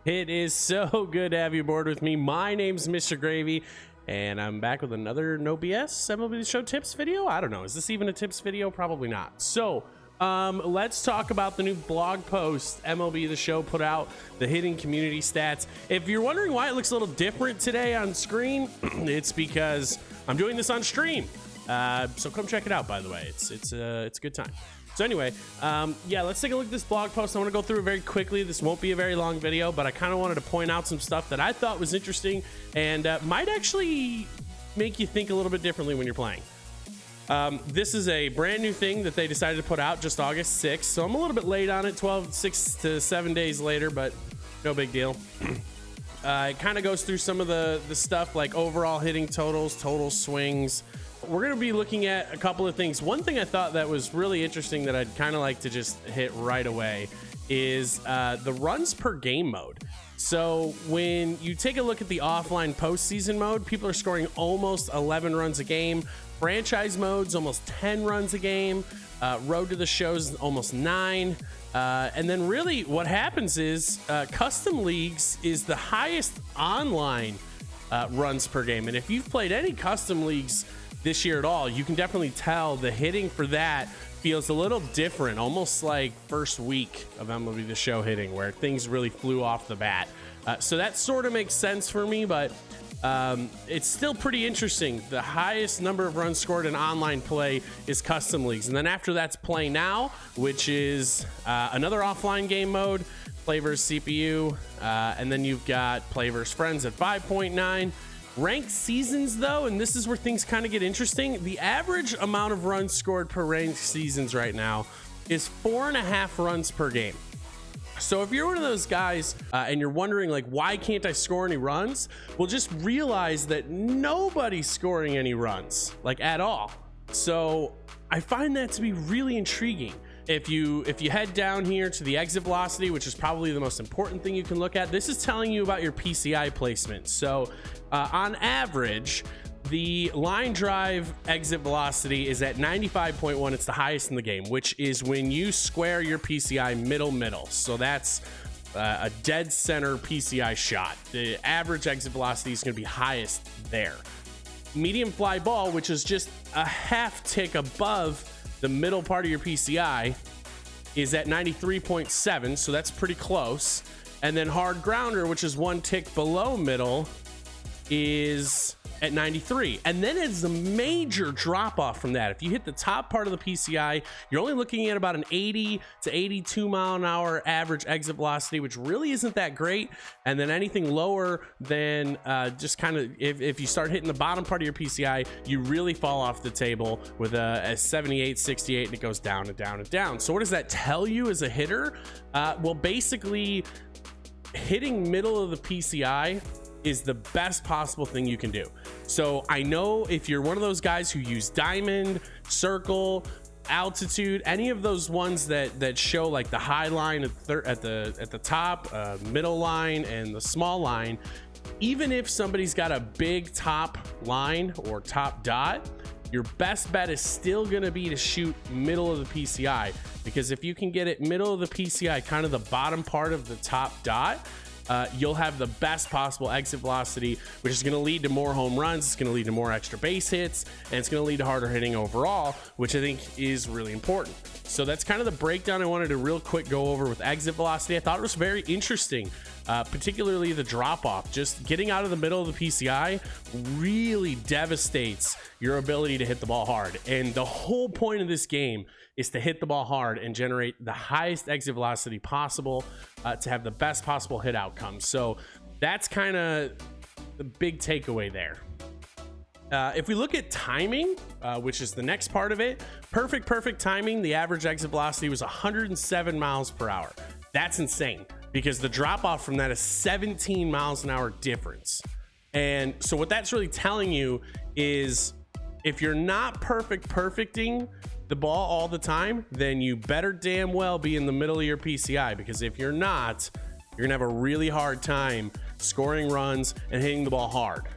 It is so good to have you aboard with me. My name's Mr. Gravy, and I'm back with another No BS MLB The Show tips video. I don't know. Is this even a tips video? Probably not. So, let's talk about the new blog post MLB The Show put out, the hitting community stats. If you're wondering why it looks a little different today on screen, it's because I'm doing this on stream. So come check it out, by the way. It's a good time. So anyway, yeah, let's take a look at this blog post. I want to go through it very quickly. This won't be a very long video, but I kind of wanted to point out some stuff that I thought was interesting and might actually make you think a little bit differently when you're playing. This is a brand new thing that they decided to put out just August 6th, so I'm a little bit late on it, 6 to 7 days later, but no big deal. It kind of goes through some of the stuff like overall hitting totals, total swings. We're going to be looking at a couple of things. One thing I thought that was really interesting that I'd kind of like to just hit right away is the runs per game mode. So when you take a look at the offline postseason mode, people are scoring almost 11 runs a game. Franchise mode's almost 10 runs a game. Road to the Show's almost 9. And then really what happens is custom leagues is the highest online runs per game. And if you've played any custom leagues this year at all, you can definitely tell the hitting for that feels a little different, almost like first week of MLB The Show hitting, where things really flew off the bat. So that sort of makes sense for me, but it's still pretty interesting. The highest number of runs scored in online play is custom leagues, and then after that's Play Now, which is another offline game mode, Play vs CPU, and then you've got Play vs Friends at 5.9. Ranked seasons, though, and this is where things kind of get interesting, the average amount of runs scored per ranked seasons right now is 4.5 runs per game. So if you're one of those guys and you're wondering, like, why can't I score any runs? Well, just realize that nobody's scoring any runs, like, at all. So I find that to be really intriguing. If you head down here to the exit velocity, which is probably the most important thing you can look at, this is telling you about your PCI placement. So on average, the line drive exit velocity is at 95.1. It's the highest in the game, which is when you square your PCI middle. So that's a dead center PCI shot. The average exit velocity is going to be highest there. Medium fly ball, which is just a half tick above the middle part of your PCI, is at 93.7, so that's pretty close. And then hard grounder, which is one tick below middle, is at 93. And then it's a major drop off from that. If you hit the top part of the PCI, you're only looking at about an 80 to 82 mile an hour average exit velocity, which really isn't that great. And then anything lower than just kind of, if you start hitting the bottom part of your PCI, you really fall off the table with a 78, 68, and it goes down and down and down. So what does that tell you as a hitter? Well, basically hitting middle of the PCI is the best possible thing you can do. So I know if you're one of those guys who use diamond, circle, altitude, any of those ones that show like the high line at the top, middle line, and the small line, even if somebody's got a big top line or top dot, your best bet is still going to be to shoot middle of the PCI, because if you can get it middle of the PCI, kind of the bottom part of the top dot, you'll have the best possible exit velocity, which is going to lead to more home runs. It's going to lead to more extra base hits, and it's going to lead to harder hitting overall, which I think is really important. So that's kind of the breakdown I wanted to real quick go over with exit velocity. I thought it was very interesting, particularly the drop off. Just getting out of the middle of the PCI really devastates your ability to hit the ball hard. And the whole point of this game is to hit the ball hard and generate the highest exit velocity possible to have the best possible hit outcome. So that's kind of the big takeaway there. If we look at timing, which is the next part of it, perfect timing, the average exit velocity was 107 miles per hour. That's insane, because the drop off from that is 17 miles an hour difference. And so what that's really telling you is if you're not perfecting the ball all the time, then you better damn well be in the middle of your PCI, because if you're not, you're gonna have a really hard time scoring runs and hitting the ball hard.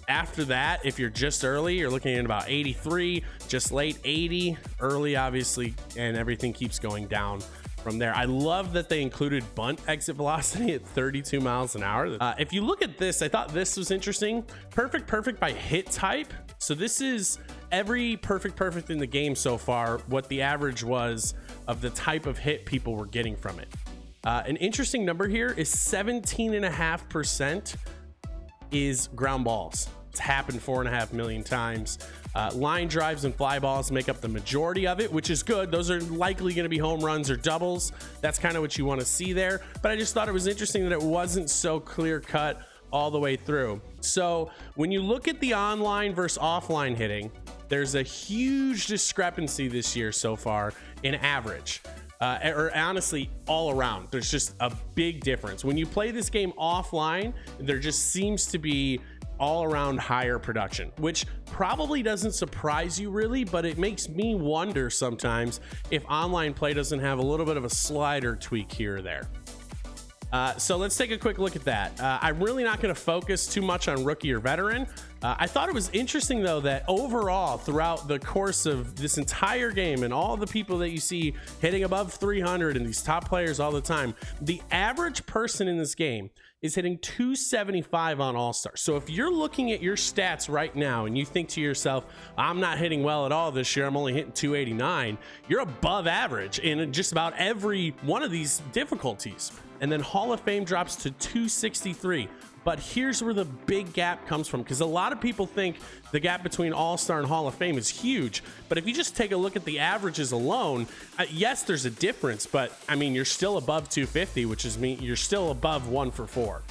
After that, if you're just early, you're looking at about 83, just late 80, early obviously, and everything keeps going down from there. I love that they included bunt exit velocity at 32 miles an hour. If you look at this, I thought this was interesting. Perfect by hit type. So this is every perfect in the game so far, what the average was of the type of hit people were getting from it. An interesting number here is 17.5% is ground balls. It's happened 4.5 million times. Line drives and fly balls make up the majority of it, which is good. Those are likely going to be home runs or doubles. That's kind of what you want to see there. But I just thought it was interesting that it wasn't so clear cut all the way through. So when you look at the online versus offline hitting, there's a huge discrepancy this year so far in average. Or honestly, all around, there's just a big difference. When you play this game offline, there just seems to be all around higher production, which probably doesn't surprise you really, but it makes me wonder sometimes if online play doesn't have a little bit of a slider tweak here or there. So let's take a quick look at that. I'm really not going to focus too much on rookie or veteran. I thought it was interesting though that overall throughout the course of this entire game and all the people that you see hitting above 300 and these top players all the time, the average person in this game is hitting 275 on All-Star. So if you're looking at your stats right now and you think to yourself, I'm not hitting well at all this year, I'm only hitting 289, you're above average in just about every one of these difficulties. And then Hall of Fame drops to 263. But here's where the big gap comes from, because a lot of people think the gap between All-Star and Hall of Fame is huge. But if you just take a look at the averages alone, yes, there's a difference, but I mean, you're still above 250, which is you're still above 1 for 4.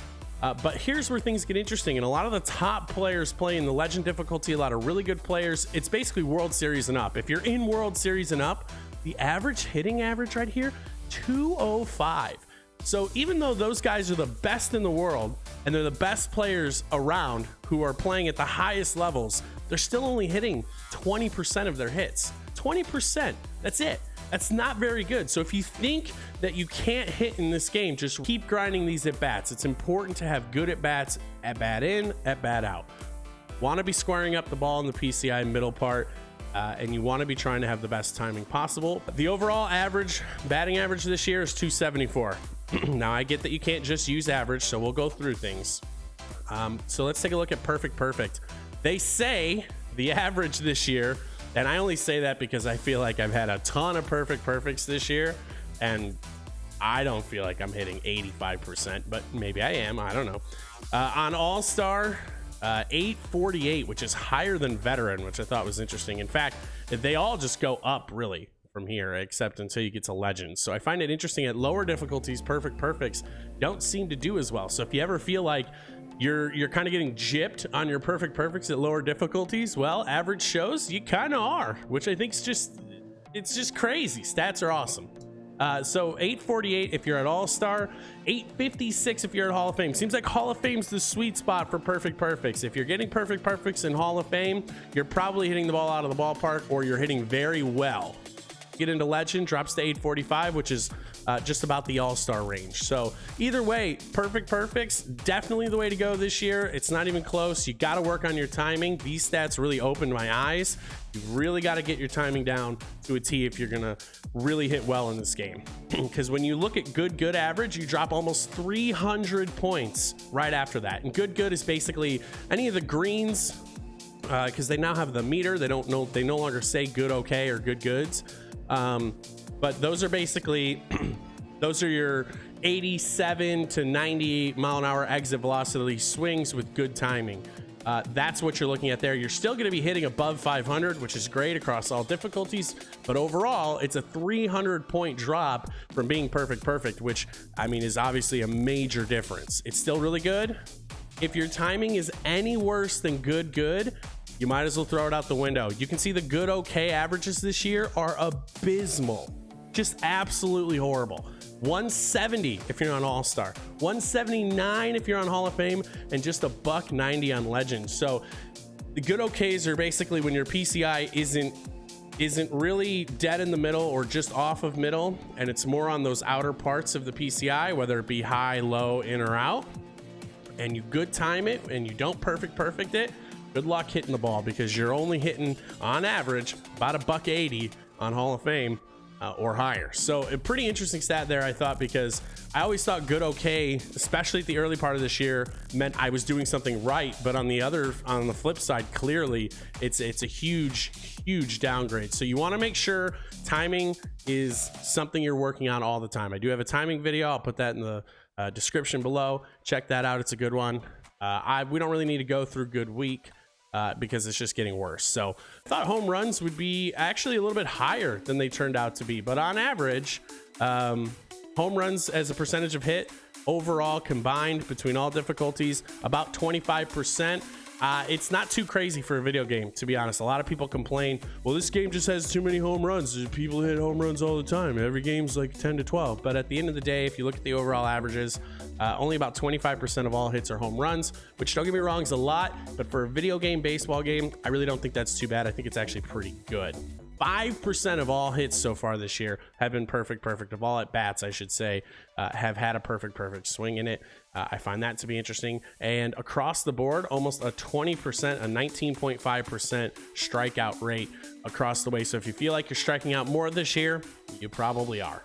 But here's where things get interesting. And a lot of the top players play in the Legend difficulty, a lot of really good players. It's basically World Series and up. If you're in World Series and up, the average hitting average right here, 205. So even though those guys are the best in the world and they're the best players around who are playing at the highest levels, they're still only hitting 20% of their hits. 20%, that's it. That's not very good. So if you think that you can't hit in this game, just keep grinding these at bats. It's important to have good at bats, at bat in, at bat out. Want to be squaring up the ball in the PCI middle part. And you want to be trying to have the best timing possible. The overall average, batting average this year is 274. Now I get that you can't just use average, so we'll go through things. So let's take a look at perfect. They say the average this year, and I only say that because I feel like I've had a ton of perfects this year, and I don't feel like I'm hitting 85%, but maybe I am, I don't know. On All-Star, 848, which is higher than veteran, which I thought was interesting. In fact, they all just go up really from here, except until you get to legends. So I find it interesting at lower difficulties, perfects don't seem to do as well. So if you ever feel like you're kind of getting gypped on your perfects at lower difficulties, well, average shows you kind of are, which I think is just crazy. Stats are awesome. So 848 if you're at All-Star, 856 if you're at Hall of Fame. Seems like Hall of Fame's the sweet spot for perfects. If you're getting perfects in Hall of Fame, you're probably hitting the ball out of the ballpark, or you're hitting very well. Get into Legend, drops to 845, which is just about the All-Star range. So either way, perfects, definitely the way to go this year. It's not even close. You got to work on your timing. These stats really opened my eyes. You really got to get your timing down to a T if you're going to really hit well in this game. Because when you look at good average, you drop almost 300 points right after that. And good is basically any of the greens, because they now have the meter. They no longer say good, okay, or good goods. But those are basically those are your 87 to 90 mile an hour exit velocity swings with good timing. That's what you're looking at there. You're still going to be hitting above 500, which is great across all difficulties, but overall it's a 300 point drop from being perfect, which I mean is obviously a major difference. It's still really good. If your timing is any worse than good, you might as well throw it out the window. You can see the good okay averages this year are abysmal, just absolutely horrible. 170 if you're on All-Star, 179 if you're on Hall of Fame, and just a $190 on Legends. So the good okays are basically when your PCI isn't really dead in the middle or just off of middle, and it's more on those outer parts of the PCI, whether it be high, low, in or out, and you good time it and you don't perfect it. Good luck hitting the ball, because you're only hitting on average about a $180 on Hall of Fame. or higher. So a pretty interesting stat there, I thought, because I always thought good okay, especially at the early part of this year, meant I was doing something right. But on the flip side, clearly it's a huge downgrade. So you want to make sure timing is something you're working on all the time. I do have a timing video. I'll put that in the description below. Check that out. It's a good one. We don't really need to go through good week because it's just getting worse. So I thought home runs would be actually a little bit higher than they turned out to be. But on average, home runs as a percentage of hit overall combined between all difficulties, about 25%. It's not too crazy for a video game, to be honest. A lot of people complain, well, this game just has too many home runs. People hit home runs all the time. Every game's like 10 to 12. But at the end of the day, if you look at the overall averages, only about 25% of all hits are home runs, which, don't get me wrong, is a lot. But for a video game, baseball game, I really don't think that's too bad. I think it's actually pretty good. 5% of all hits so far this year have been perfect. Of all at bats, I should say, have had a perfect swing in it. I find that to be interesting. And across the board, almost a 20%, a 19.5% strikeout rate across the way. So if you feel like you're striking out more this year, you probably are.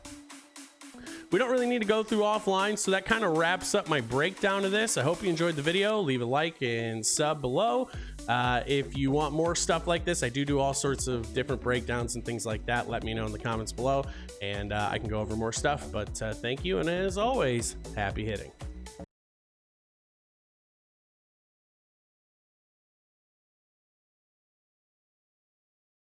We don't really need to go through offline, so that kind of wraps up my breakdown of this. I hope you enjoyed the video. Leave a like and sub below. If you want more stuff like this, I do all sorts of different breakdowns and things like that. Let me know in the comments below, and I can go over more stuff. But thank you, and as always, happy hitting.